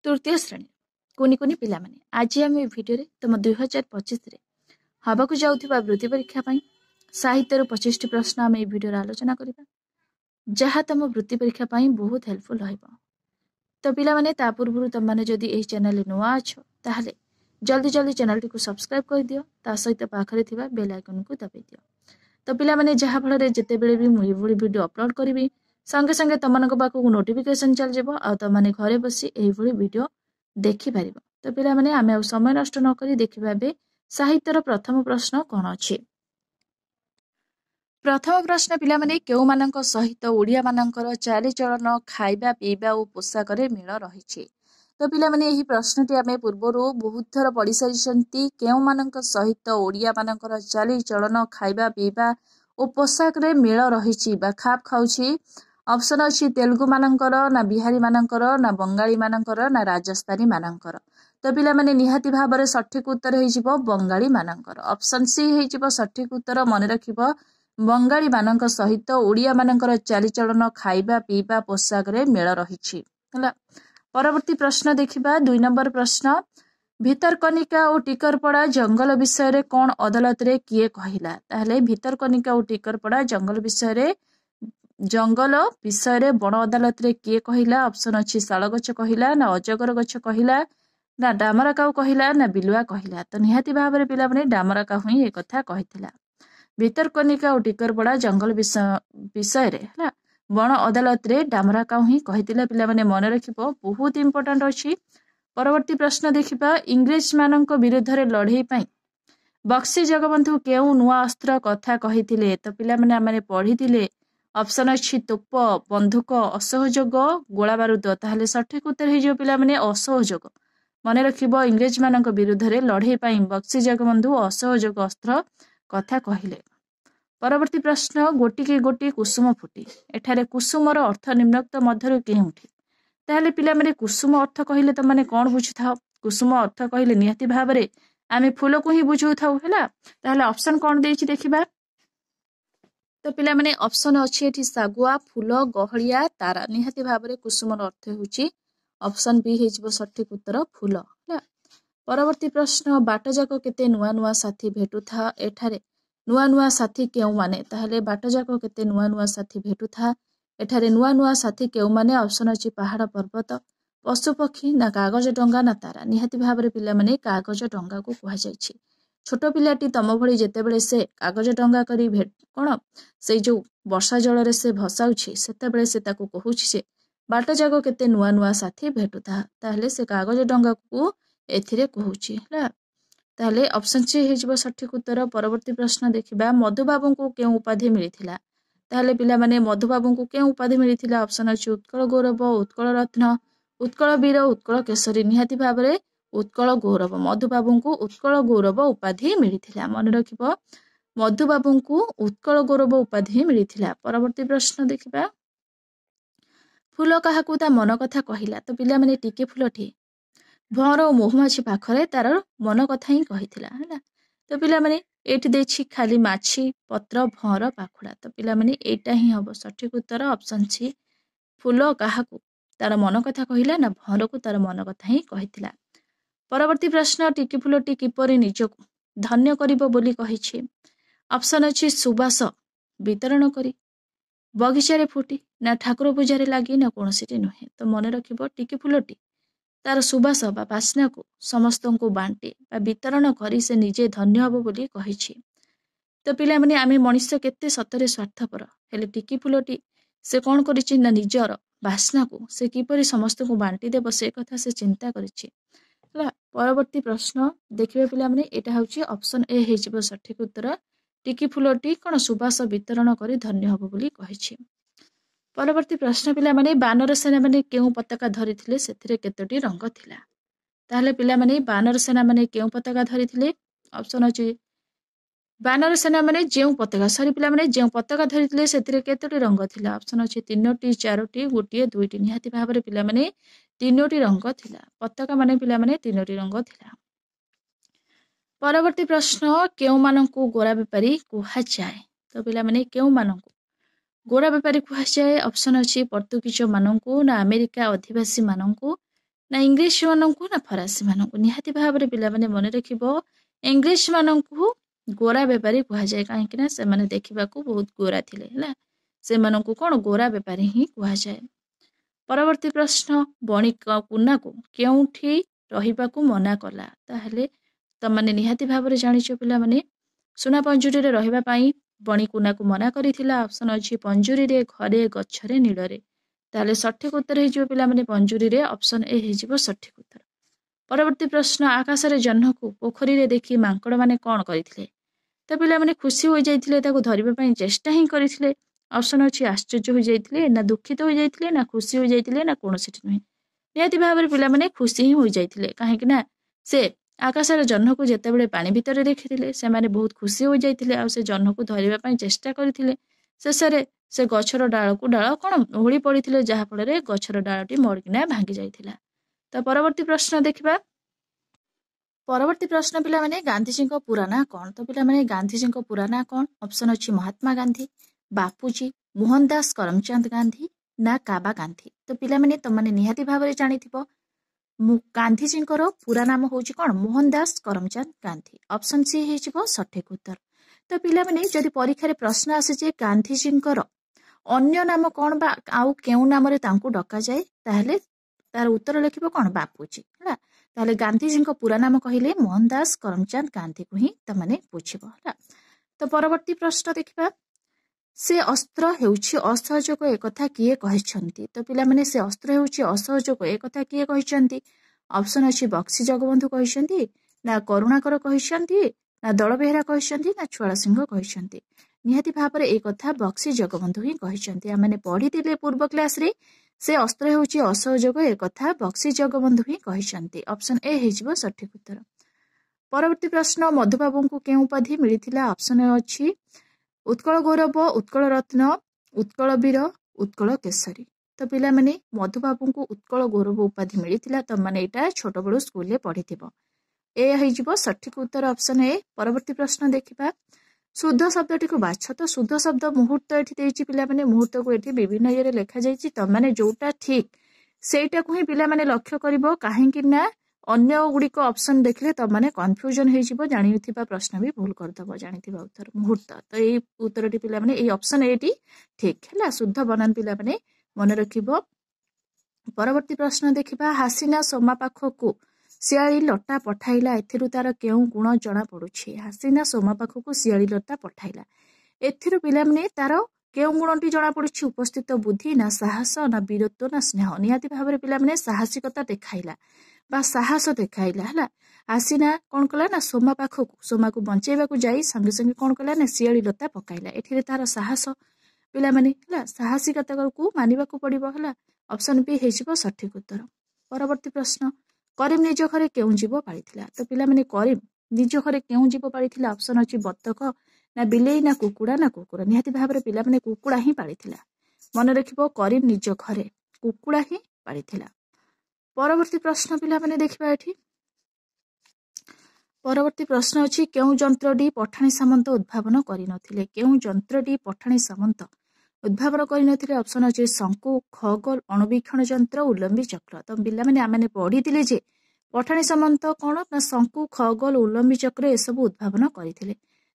तृतीय श्रेणी कुनि कुनि पिला माने आज आम भिडियो तुम 2025 हवाक जाऊथिबा वृत्ति परीक्षा साहित्य 25 प्रश्न आम भिडियो आलोचना करबा जहाँ तुम वृत्ति परीक्षा बहुत हेल्पफुल रहिबो। तो पिला माने ता पूर्व तुम माने जदि एही चैनल नुआ अछो ताहले जल्दी जल्दी चैनल को सब्सक्राइब कर दियो ता सहित पाखरे थिबा बेल आइकन को दबाई दियो। तो पिला माने जहाँ फल रे जेते बेले भी मुई भली वीडियो अपलोड करिवि संगे संगे तमनक पाखक नोटिफिकेशन चल जेबो आ तमाने घरे बसी एही भली वीडियो देखि पारिबो। तो पिला माने आमे आ समय नष्ट न करी देखिबा बे साहित्यर प्रथम प्रश्न कोन अछि। प्रथम प्रश्न पिला माने केउ मानक सहित ओडिया मानकर चाली चलन खाइबा पीबा और पोशाक रे मेल रहिछि। तो पिला माने एही प्रश्नटी आमे पूर्वरु बहुत थर पढ़ी सारिसंती केउ मानक सहित ओडिया मानकर चाली चलन खाइबा पीबा और पोशाक रे मेल रहिछि बा खाप खाउछि। ऑप्शन अछि तेलुगु मानकर ना बिहारी मानकर ना बंगाली मानकर ना राजस्थानी मानकर। तो पिला माने निहाती भाबरे सठिक उत्तर हेजिबो बंगाली मानकर। ऑप्शन सी हेजिबो सठिक उत्तर मन रखिबो बंगाली मानक सहित ओडिया मानकर चालीचलन खाइबा पीबा पोशाक रे मेल रहिछि। हला परवर्ती प्रश्न देखिबा 2 नंबर प्रश्न भितरकनिका और टिकरपड़ा जंगल विषय रे कोन अदालत रे किए कहिला। ताहले भितरकनिका और टिकरपड़ा जंगल विषय रे बण अदालत रे किए कहिला। ऑप्शन अछि साल गछ कहिला ना अजगर गछ कहिला ना डामरा काऊ कहिला ना बिलुआ कहिला। तो निहाती भाबरे पिला माने डामरा काऊ ही ए कथा कहितला। भितरकनिका और टिकरपड़ा जंगल विषय रे हला बण अदालत रे डामरा काऊ ही कहितला। पिला माने मन रखिबो बहुत इंपोर्टेंट अछि। परवर्ती प्रश्न देखिबा इंग्रेज मानक विरुद्ध रे लढेई पई बक्सी जगबंधु केउ नुआ अस्त्र कथा कहिथिले। तो पिला माने आमे पढिथिले ऑप्शन अछि तोप बंधुक असहयोग गोला बारूद। ताहले सठिक उत्तर हे जो पिला माने असहयोग मन रखिबो इंग्रेज मानक विरुद्ध रे लढेई पई बक्सी जगबंधु असहयोग अस्त्र कथा कहिले। परवर्ती प्रश्न गोटी गोटी कुसुम फुटी एठारे कुसुमर अर्थ निम्नोक्त मध्यरु केउठी। ताहले पिला माने कुसुम अर्थ कहिले त माने कोन बुझुथाओ। कुसुम अर्थ कहिले निहाती भाबरे आमे फूल को ही बुझुथाओ हैला। ताहले ऑप्शन कोन देछि देखिबा। तो पिला माने ऑप्शन अछि एठी सागुआ फूल गहलिया तारा निहाती भाबरे कुसुमर अर्थ होछि ऑप्शन बी हेजिबो सठिक उत्तर फूल हैला। परवर्ती प्रश्न बाट जाको केते नुआ नुआ साथी भेटुथा एठारे नुआ नुआ साथी केउ माने। ताहले बाट जाको केते नुआ नुआ साथी भेटुथा एठारे नुआ नुआ साथी केउ माने। ऑप्शन अछि पहाड़ पर्वत पशु पक्षी ना कागज डंगा ना तारा निहाती भाबरे पिला माने कागज डंगा को कुहा जायछि। छोट पिलाटी तम भली जेतेबेले से कागज डंगा करी कोन से जो वर्षा जल रे से भसाउछि सेतेबेले से ताको कहूछि से बाट जाको केते नुआ नुआ साथी भेटुथा। ताहले से कागज डंगा को एथिरे कहूछि हैला। ताहले ऑप्शन सी हेजिबो सठिक उत्तर। परवर्ती प्रश्न देखिबा मधुबाबू को केउ उपाधि मिलिथिला। ताहले पिला माने मधुबाबू को केउ उपाधि मिलिथिला। ऑप्शन अछि उत्कल गौरव उत्कल रत्न उत्कल वीर उत्कल केसरी निहाती भाबरे उत्कल गौरव मधुबाबू को उत्कल गौरव उपाधि मिलिथिला। मन रखिबो मधुबाबू को उत्कल गौरव उपाधि मिलिथिला। परवर्ती प्रश्न देखिबा फूल काहाकू ता मन कथा कहिला। तो पिला माने टिके फूलठी भंवर और महुमाछी पाखरे तार मन कथा ही कहिथिला हैला। तो पिला माने एठी देछि खाली माछी पत्र भंवर पाखुड़ा। तो पिला माने एटा ही हबो सठिक उत्तर ऑप्शन सी फूल काहाकू तार मन कथा कहिला ना भंवर को तार मन कथा ही कहिथिला। परवर्ती प्रश्न टिके फूलटी किपरि निजको धन्य करिवो बोली कहिछि। ऑप्शन अछि सुबास वितरण करी बगीचारे फुटी ना ठाकुर पूजारे लागी ना कोनोसिटे नुहे। तो मन रखिबो टिके फूलटी तार सुबास बा बास्ना को समस्त को बांटे बा वितरण करी से निजे धन्य हबो बोली कहिछि। तो पिला माने आमे मनुष्य केते सतरे स्वार्थपर हेले टिकी फूलटी से कोन करिछि ना निजर बास्ना को से किपरि समस्त को बांटी देबो से कथा से चिंता करिछि हैला। परवर्ती प्रश्न देखिबे पिला माने एटा होछि ऑप्शन ए हेजिबो सठिक उत्तर टिकी फूलटी कोन सुबास वितरण करी धन्य हबो बोली कहिछि। परवर्ती प्रश्न पिला माने बानर सेना माने केउ पताका धरिथिले सेथिरे केतोटी रंग थिला। ताहले पिला माने बानर सेना माने केउ पताका धरिथिले। ऑप्शन अछि बानर सेना माने जेउ पताका सरी पिला माने जेउ पताका धरिथिले सेथिरे केतोटी रंग थिला। ऑप्शन अछि 3टी 4टी गोटिए 2टी निहाती भाबरे पिला माने 3टी रंग थिला। पताका माने पिला माने 3टी रंग थिला। परवर्ती प्रश्न केउ मानकू गोरा बेपारी कुहा जाय। तो पिला माने केउ मानकू गोरा बेपारी कुहा जाय। ऑप्शन अछि पोर्तुगीज मानकू ना अमेरिका अधिवासी मानकू ନା ଇଂଲିଶ ମାନଙ୍କୁ ନା ଫରାସୀ ମାନଙ୍କୁ। ନିହାତି ଭାବରେ ପିଲାମାନେ ମନେ ରଖିବ, ଇଂଲିଶ ମାନଙ୍କୁ ଗୋରା ବେପାରୀ କୁହାଯାଏ, କାହିଁକି ନା ସେମାନେ ଦେଖିବାକୁ ବହୁତ ଗୋରା ଥିଲେ ହେଲା, ସେମାନଙ୍କୁ କଣ ଗୋରା ବେପାରୀ ହିଁ କୁହାଯାଏ। ପରବର୍ତ୍ତୀ ପ୍ରଶ୍ନ, ବଣିକ କୁନାକୁ କେଉଁଠି ରହିବାକୁ ମନା କଲା? ତାହେଲେ ତମାନେ ନିହାତି ଭାବରେ ଜାଣିଛ ପିଲାମାନେ, ସୁନା ପଞ୍ଜୁରୀରେ ରହିବା ପାଇଁ ବଣି କୁନାକୁ ମନା କରିଥିଲା। ଅପସନ ଅଛି ପଞ୍ଜୁରୀରେ, ଘରେ, ଗଛରେ, ନୀଳରେ। ତାହେଲେ ସଠିକ ଉତ୍ତର ହେଇଯିବ ପିଲାମାନେ ପଞ୍ଜୁରୀରେ, ଅପସନ ଏ ହେଇଯିବ ସଠିକ ଉତ୍ତର। ପରବର୍ତ୍ତୀ ପ୍ରଶ୍ନ, ଆକାଶରେ ଜହ୍ନକୁ ପୋଖରୀରେ ଦେଖି ମାଙ୍କଡ ମାନେ କଣ କରିଥିଲେ? ତ ପିଲାମାନେ ଖୁସି ହୋଇଯାଇଥିଲେ, ତାକୁ ଧରିବା ପାଇଁ ଚେଷ୍ଟା ହିଁ କରିଥିଲେ। ଅପସନ ଅଛି ଆଶ୍ଚର୍ଯ୍ୟ ହୋଇଯାଇଥିଲେ, ନା ଦୁଃଖିତ ହୋଇଯାଇଥିଲେ, ନା ଖୁସି ହୋଇଯାଇଥିଲେ, ନା କୌଣସିଟି ନୁହେଁ। ନିହାତି ଭାବରେ ପିଲାମାନେ ଖୁସି ହିଁ ହୋଇଯାଇଥିଲେ, କାହିଁକି ନା ସେ ଆକାଶର ଜହ୍ନକୁ ଯେତେବେଳେ ପାଣି ଭିତରେ ଦେଖିଥିଲେ ସେମାନେ ବହୁତ ଖୁସି ହୋଇଯାଇଥିଲେ, ଆଉ ସେ ଜହ୍ନକୁ ଧରିବା ପାଇଁ ଚେଷ୍ଟା କରିଥିଲେ। ଶେଷରେ ସେ ଗଛର ଡାଳକୁ ଡାଳ କଣ ଓହଳି ପଡିଥିଲେ, ଯାହାଫଳରେ ଗଛର ଡାଳଟି ମରିକିନା ଭାଙ୍ଗି ଯାଇଥିଲା। ତ ପରବର୍ତ୍ତୀ ପ୍ରଶ୍ନ ଦେଖିବା। ପରବର୍ତ୍ତୀ ପ୍ରଶ୍ନ ପିଲାମାନେ, ଗାନ୍ଧିଜୀଙ୍କ ପୁରା ନାଁ କଣ? ତ ପିଲାମାନେ ଗାନ୍ଧିଜୀଙ୍କ ପୁରା ନାଁ କଣ? ଅପସନ ଅଛି ମହାତ୍ମା ଗାନ୍ଧୀ, ବାପୁଜୀ, ମୋହନ ଦାସ କରମଚାନ୍ଦ ଗାନ୍ଧୀ, ନା କାବା ଗାନ୍ଧୀ। ତ ପିଲାମାନେ ତମାନେ ନିହାତି ଭାବରେ ଜାଣିଥିବ, ଗାନ୍ଧିଜୀଙ୍କର ପୁରା ନାମ ହଉଛି କଣ? ମୋହନ ଦାସ କରମଚାନ୍ଦ ଗାନ୍ଧୀ। ଅପସନ ସି ହେଇଯିବ ସଠିକ ଉତ୍ତର। ତ ପିଲାମାନେ ଯଦି ପରୀକ୍ଷାରେ ପ୍ରଶ୍ନ ଆସେ ଯେ ଗାନ୍ଧିଜୀଙ୍କର ଅନ୍ୟ ନାମ କଣ ବା ଆଉ କେଉଁ ନାମରେ ତାଙ୍କୁ ଡକାଯାଏ, ତାହେଲେ ତାର ଉତ୍ତର ଲେଖିବ କଣ? ବାପୁଜୀ ହେଲା। ତାହେଲେ ଗାନ୍ଧିଜୀଙ୍କ ପୁରା ନାମ କହିଲେ ମୋହନ ଦାସ କରମଚାନ୍ଦ ଗାନ୍ଧୀକୁ ହିଁ ତମାନେ ବୁଝିବ ହେଲା। ତ ପରବର୍ତ୍ତୀ ପ୍ରଶ୍ନ ଦେଖିବା। ସେ ଅସ୍ତ୍ର ହେଉଛି ଅସହଯୋଗ ଏକଥା କିଏ କହିଛନ୍ତି? ତ ପିଲାମାନେ ସେ ଅସ୍ତ୍ର ହେଉଛି ଅସହଯୋଗ ଏକଥା କିଏ କହିଛନ୍ତି? ଅପସନ ଅଛି ବକ୍ସି ଜଗବନ୍ଧୁ କହିଛନ୍ତି, ନା କରୁଣାକର କହିଛନ୍ତି, ନା ଦଳବେହେରା କହିଛନ୍ତି, ନା ଛୁଆଳ ସିଂହ କହିଛନ୍ତି। ନିହାତି ଭାବରେ এই କଥା ବକ୍ସି ଜଗବନ୍ଧୁ ହିଁ କହିଛନ୍ତି। ଆମେ ପଢିଥିଲେ ପୂର୍ବ କ୍ଲାସରେ, ସେ ଅସ୍ତ୍ର ହେଉଛି ଅସହଯୋଗ ଏକଥା ବକ୍ସି ଜଗବନ୍ଧୁ ହିଁ କହିଛନ୍ତି। ଅପସନ ଏ ହେଇଯିବ ସଠିକ ଉତ୍ତର। ପରବର୍ତ୍ତୀ ପ୍ରଶ୍ନ, ମଧୁବାବୁଙ୍କୁ କେଉଁ ଉପାଧି ମିଳିଥିଲା? ଅପସନ ଅଛି ଉତ୍କଳ ଗୌରବ, ଉତ୍କଳ ରତ୍ନ, ଉତ୍କଳ ବୀର, ଉତ୍କଳ କେଶରୀ। ତ ପିଲାମାନେ ମଧୁବାବୁଙ୍କୁ ଉତ୍କଳ ଗୌରବ ଉପାଧି ମିଳିଥିଲା, ତମାନେ ଏଇଟା ଛୋଟବେଳୁ ସ୍କୁଲରେ ପଢିଥିବ। ଏ ହେଇଯିବ ସଠିକ ଉତ୍ତର, ଅପସନ ଏ। ପରବର୍ତ୍ତୀ ପ୍ରଶ୍ନ ଦେଖିବା। ଶୁଦ୍ଧ ଶବ୍ଦଟିକୁ ବାଛ। ତ ଶୁଦ୍ଧ ଶବ୍ଦ ମୁହୂର୍ତ୍ତ ଏଠି ଦେଇଛି ପିଲାମାନେ, ମୁହୂର୍ତ୍ତକୁ ଏଠି ବିଭିନ୍ନ ଇଏରେ ଲେଖାଯାଇଛି, ତମାନେ ଯୋଉଟା ଠିକ ସେଇଟାକୁ ହିଁ ପିଲାମାନେ ଲକ୍ଷ୍ୟ କରିବ, କାହିଁକି ନା ଅନ୍ୟ ଗୁଡ଼ିକ ଅପସନ ଦେଖିଲେ ତମାନେ କନଫ୍ୟୁଜନ ହେଇଯିବ, ଜାଣିଥିବା ପ୍ରଶ୍ନ ବି ଭୁଲ କରିଦବ ଜାଣିଥିବା ଉତ୍ତର ମୁହୂର୍ତ୍ତ। ତ ଏଇ ଉତ୍ତରଟି ପିଲାମାନେ ଏଇ ଅପସନ ଏଟି ଠିକ ହେଲା, ଶୁଦ୍ଧ ବନାନ ପିଲାମାନେ ମନେ ରଖିବ। ପରବର୍ତ୍ତୀ ପ୍ରଶ୍ନ ଦେଖିବା। ହାସିନା ସୋମା ପାଖକୁ ଶିଆଳି ଲଟା ପଠାଇଲା, ଏଥିରୁ ତାର କେଉଁ ଗୁଣ ଜଣା ପଡୁଛି? ହାସିନା ସୋମା ପାଖକୁ ଶିଆଳି ଲଟା ପଠାଇଲା, ଏଥିରୁ ପିଲାମାନେ ତାର କେଉଁ ଗୁଣଟି ଜଣା ପଡୁଛି? ଉପସ୍ଥିତ ବୁଦ୍ଧି, ନା ସାହସ, ନା ବୀରତ୍ୱ, ନା ସ୍ନେହ। ନିହାତି ଭାବରେ ପିଲାମାନେ ସାହସିକତା ଦେଖାଇଲା ବା ସାହସ ଦେଖାଇଲା ହେଲା। ହାସିନା କଣ କଲା ନା ସୋମା ପାଖକୁ, ସୋମାକୁ ବଞ୍ଚେଇବାକୁ ଯାଇ ସଙ୍ଗେ ସଙ୍ଗେ କଣ କଲା ନା ଶିଆଳି ଲତା ପକାଇଲା। ଏଠିରେ ତାର ସାହସ ପିଲାମାନେ ହେଲା, ସାହସିକତାକୁ ମାନିବାକୁ ପଡିବ ହେଲା। ଅପସନ ବି ହେଇଯିବ ସଠିକ ଉତ୍ତର। ପରବର୍ତ୍ତୀ ପ୍ରଶ୍ନ, କରିମ ନିଜ ଘରେ କେଉଁ ଜୀବ ପାଳିଥିଲା? ତ ପିଲାମାନେ କରିମ ନିଜ ଘରେ କେଉଁ ଜୀବ ପାଳିଥିଲା? ଅପସନ ଅଛି ବତକ, ନା ବିଲେଇ, ନା କୁକୁଡ଼ା, ନା କୁକୁର। ନିହାତି ଭାବରେ ପିଲାମାନେ କୁକୁଡ଼ା ହିଁ ପାଳିଥିଲା। ମନେ ରଖିବ, କରିମ ନିଜ ଘରେ କୁକୁଡ଼ା ହିଁ ପାଳିଥିଲା। ପରବର୍ତ୍ତୀ ପ୍ରଶ୍ନ ପିଲାମାନେ ଦେଖିବା ଏଠି। ପରବର୍ତ୍ତୀ ପ୍ରଶ୍ନ ଅଛି, କେଉଁ ଯନ୍ତ୍ରଟି ପଠାଣି ସାମନ୍ତ ଉଦ୍ଭାବନ କରିନଥିଲେ? କେଉଁ ଯନ୍ତ୍ରଟି ପଠାଣି ସାମନ୍ତ ଉଦ୍ଭାବନ କରିନଥିଲେ? ଅପସନ ଅଛି ଶଙ୍କୁ, ଖଗୋଲ, ଅଣୁବୀକ୍ଷଣ ଯନ୍ତ୍ର, ଉଲମ୍ବୀ ଚକ୍ର। ତ ପିଲାମାନେ ଆମେ ପଢିଥିଲେ ଯେ ପଠାଣି ସାମନ୍ତ କଣ ନା ଶଙ୍କୁ, ଖଗୋଲ, ଉଲମ୍ବୀ ଚକ୍ର ଏସବୁ ଉଦ୍ଭାବନ କରିଥିଲେ।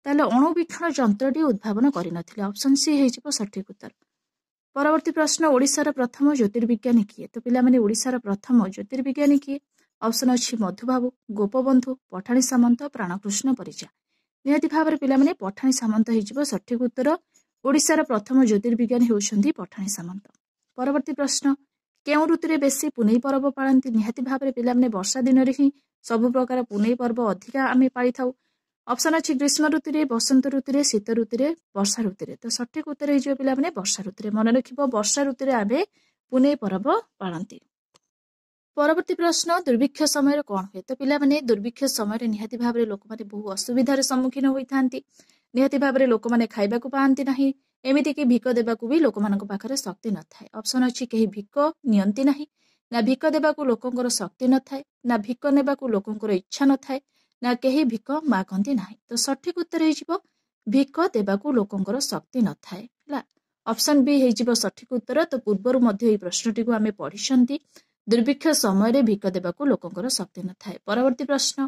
ତାହେଲେ ଅଣୁବୀକ୍ଷଣ ଯନ୍ତ୍ରଟି ଉଦ୍ଭାବନ କରିନଥିଲେ। ଅପସନ ସି ହେଇଯିବ ସଠିକ ଉତ୍ତର। ପରବର୍ତ୍ତୀ ପ୍ରଶ୍ନ, ଓଡ଼ିଶାର ପ୍ରଥମ ଜ୍ୟୋତିର୍ବିଜ୍ଞାନୀ କିଏ? ତ ପିଲାମାନେ ଓଡ଼ିଶାର ପ୍ରଥମ ଜ୍ୟୋତିର୍ବିଜ୍ଞାନୀ କିଏ? ଅପସନ ଅଛି ମଧୁବାବୁ, ଗୋପବନ୍ଧୁ, ପଠାଣି ସାମନ୍ତ, ପ୍ରାଣକୃଷ୍ଣ ପରିଜା। ନିହାତି ଭାବରେ ପିଲାମାନେ ପଠାଣି ସାମନ୍ତ ହେଇଯିବ ସଠିକ ଉତ୍ତର। ଓଡ଼ିଶାର ପ୍ରଥମ ଜ୍ୟୋତିର୍ବିଜ୍ଞାନୀ ହେଉଛନ୍ତି ପଠାଣି ସାମନ୍ତ। ପରବର୍ତ୍ତୀ ପ୍ରଶ୍ନ, କେଉଁ ଋତୁରେ ବେଶୀ ପୁନେଇ ପର୍ବ ପାଳନ୍ତି? ନିହାତି ଭାବରେ ପିଲାମାନେ ବର୍ଷା ଦିନରେ ହିଁ ସବୁ ପ୍ରକାର ପୁନେଇ ପର୍ବ ଅଧିକା ଆମେ ପାଳିଥାଉ। ଅପସନ ଅଛି ଗ୍ରୀଷ୍ମ ଋତୁରେ, ବସନ୍ତ ଋତୁରେ, ଶୀତ ଋତୁରେ, ବର୍ଷା ଋତୁରେ। ତ ସଠିକ ଉତ୍ତର ହେଇଯିବ ପିଲାମାନେ ବର୍ଷା ଋତୁରେ। ମନେ ରଖିବ, ବର୍ଷା ଋତୁରେ ଆମେ ପୁନେଇ ପର୍ବ ପାଳନ୍ତି। ପରବର୍ତ୍ତୀ ପ୍ରଶ୍ନ, ଦୁର୍ଭିକ୍ଷ ସମୟରେ କଣ ହୁଏ? ତ ପିଲାମାନେ ଦୁର୍ଭିକ୍ଷ ସମୟରେ ନିହାତି ଭାବରେ ଲୋକମାନେ ବହୁ ଅସୁବିଧାର ସମ୍ମୁଖୀନ ହୋଇଥାନ୍ତି। ନିହାତି ଭାବରେ ଲୋକମାନେ ଖାଇବାକୁ ପାଆନ୍ତି ନାହିଁ, ଏମିତିକି ଭିକ ଦେବାକୁ ବି ଲୋକମାନଙ୍କ ପାଖରେ ଶକ୍ତି ନଥାଏ। ଅପସନ ଅଛି କେହି ଭିକ ନିଅନ୍ତି ନାହିଁ, ନା ଭିକ ଦେବାକୁ ଲୋକଙ୍କର ଶକ୍ତି ନଥାଏ, ନା ଭିକ ନେବାକୁ ଲୋକଙ୍କର ଇଚ୍ଛା ନଥାଏ, ନା କେହି ଭିକ ମାଗନ୍ତି ନାହିଁ। ତ ସଠିକ ଉତ୍ତର ହେଇଯିବ ଭିକ ଦେବାକୁ ଲୋକଙ୍କର ଶକ୍ତି ନଥାଏ ହେଲା। ଅପସନ ବି ହେଇଯିବ ସଠିକ ଉତ୍ତର। ତ ପୂର୍ବରୁ ମଧ୍ୟ ଏହି ପ୍ରଶ୍ନଟିକୁ ଆମେ ପଢିଛନ୍ତି। दुर्भिक्ष समय भिक देवाक लोकंकर शक्ति न थाए। परवर्ती प्रश्न,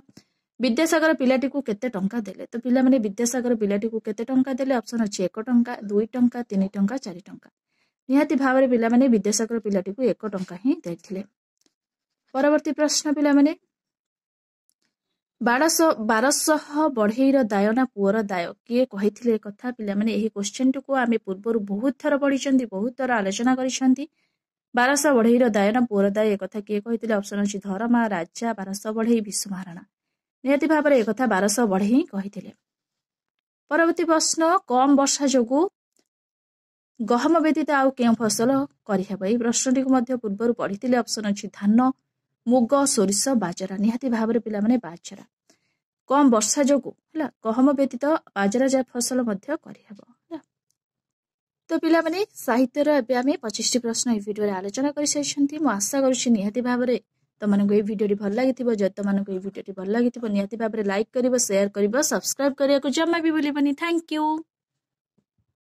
विद्यासागर पिलाटी को केते टंका देले? तो पिला माने विद्यासागर पिलाटी को केते टंका देले? ऑप्शन अछि 1 टंका, 2 टंका, 3 टंका, 4 टंका। निहाती भाव पिला माने विद्यासागर पिलाटी को 1 टंका ही देथिले। परवर्ती प्रश्न, पिला माने 1200 बढ़ईर दाय ना पुअर दाय किए कहिथिले कथा? पिला माने एही क्वेश्चन को आमे पूर्वरु बहुत थर पढिचंती, बहुत थर आलोचना करिसंती। 1200 बढ़ईर दाय ना पुअर दाय कथा किए कहिथिले? ऑप्शन अछि धर्मा राजा, 1200 बढ़ई, विश्व महाराणा। निहाती भाव रे कथा 1200 बढ़ई कहिथिले। परवर्ती प्रश्न, कम वर्षा जोगु गहम व्यतीत आउ केउ फसल करिहेबो? एही प्रश्नटी को मध्य पूर्वरु पढिथिले। ऑप्शन अछि धान, मुग, सोरिष, बाजरा। निहाती भाव रे पिला माने बाजरा। कम वर्षा जोगु हला गहम व्यतीत बाजरा जा फसल मध्य करिहेबो। तो पिला माने साहित्य रो एबे आमे 25 प्रश्न ए वीडियो रे आलोचना करि सैछंती। मु आशा करूछि निहाती भाव रे तमनको ए वीडियो टी भल लागिथिबो। जद तमनको ए वीडियो टी भल लागिथिबो निहाती भाव रे लाइक करिवो, शेयर करिवो, सब्सक्राइब करिया को जम्मा भी भूलिबनी। Thank you.